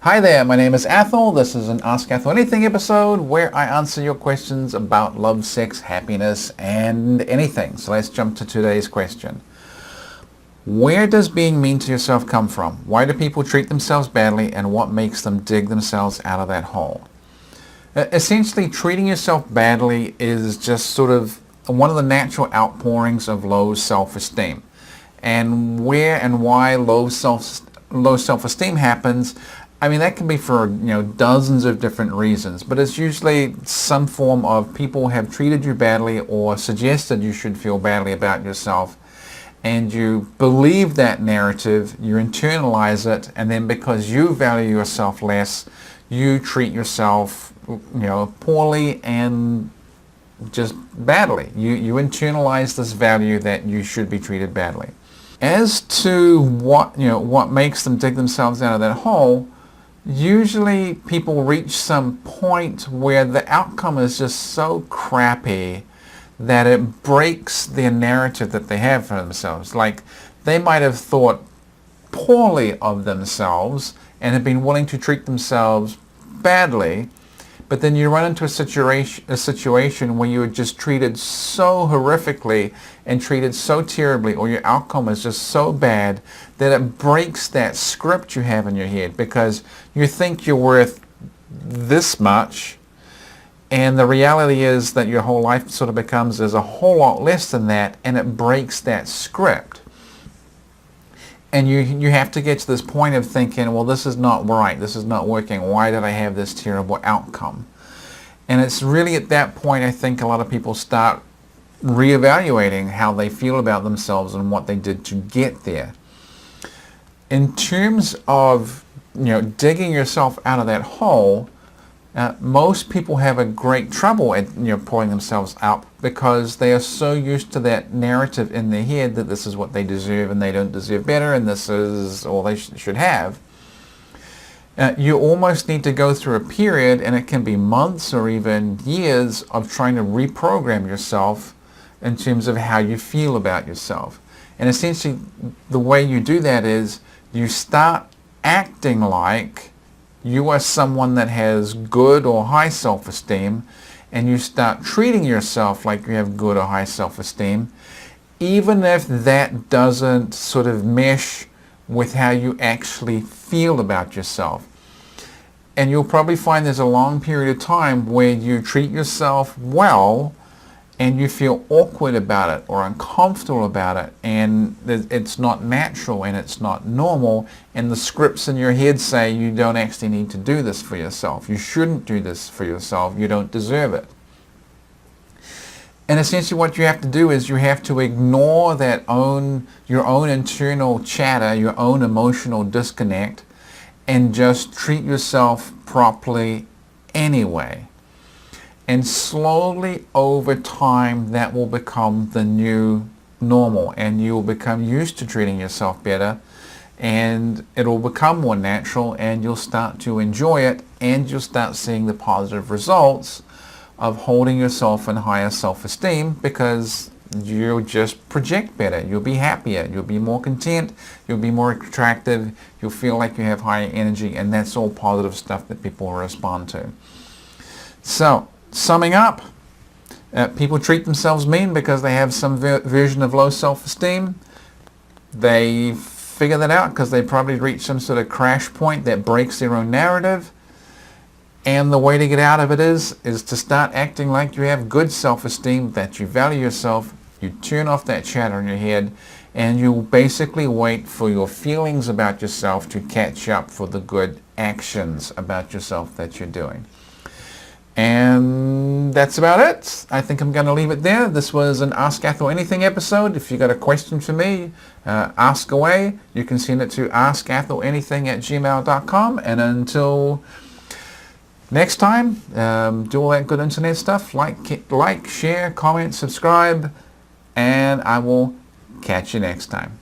Hi there, my name is Athol. This is an Ask Athol Anything episode where I answer your questions about love, sex, happiness, and anything. So let's jump to today's question. Where does being mean to yourself come from? Why do people treat themselves badly, and what makes them dig themselves out of that hole? Essentially, treating yourself badly is just sort of one of the natural outpourings of low self-esteem. And where and why low self-esteem happens, I mean, that can be for, dozens of different reasons, but it's usually some form of people have treated you badly or suggested you should feel badly about yourself, and you believe that narrative, you internalize it, and then because you value yourself less, you treat yourself, poorly and just badly. You internalize this value that you should be treated badly. As to what makes them dig themselves out of that hole, usually people reach some point where the outcome is just so crappy that it breaks their narrative that they have for themselves. Like, they might have thought poorly of themselves and have been willing to treat themselves badly, but then you run into a situation where you were just treated so horrifically and treated so terribly, or your outcome is just so bad that it breaks that script you have in your head, because you think you're worth this much, and the reality is that your whole life sort of becomes as a whole lot less than that, and it breaks that script. And you have to get to this point of thinking, well, this is not right, this is not working, why did I have this terrible outcome? And it's really at that point, I think, a lot of people start reevaluating how they feel about themselves and what they did to get there. In terms of digging yourself out of that hole, most people have a great trouble at pulling themselves up, because they are so used to that narrative in their head that this is what they deserve and they don't deserve better and this is all they should have. You almost need to go through a period, and it can be months or even years, of trying to reprogram yourself in terms of how you feel about yourself. And essentially the way you do that is you start acting like you are someone that has good or high self-esteem, and you start treating yourself like you have good or high self-esteem, even if that doesn't sort of mesh with how you actually feel about yourself. And you'll probably find there's a long period of time where you treat yourself well and you feel awkward about it or uncomfortable about it, and it's not natural and it's not normal, and the scripts in your head say you don't actually need to do this for yourself, you shouldn't do this for yourself, you don't deserve it. And essentially what you have to do is you have to ignore your own internal chatter, your own emotional disconnect, and just treat yourself properly anyway. And slowly over time that will become the new normal, and you will become used to treating yourself better, and it will become more natural, and you'll start to enjoy it, and you'll start seeing the positive results of holding yourself in higher self-esteem, because you'll just project better, you'll be happier, you'll be more content, you'll be more attractive, you'll feel like you have higher energy, and that's all positive stuff that people will respond to. So, summing up, people treat themselves mean because they have some version of low self-esteem. They figure that out because they probably reach some sort of crash point that breaks their own narrative. And the way to get out of it is to start acting like you have good self-esteem, that you value yourself. You turn off that chatter in your head, and you basically wait for your feelings about yourself to catch up for the good actions about yourself that you're doing. And that's about it. I think I'm going to leave it there. This was an Ask Athol Anything episode. If you got a question for me, ask away. You can send it to askatholanything@gmail.com. And until next time, do all that good internet stuff. Like, share, comment, subscribe, and I will catch you next time.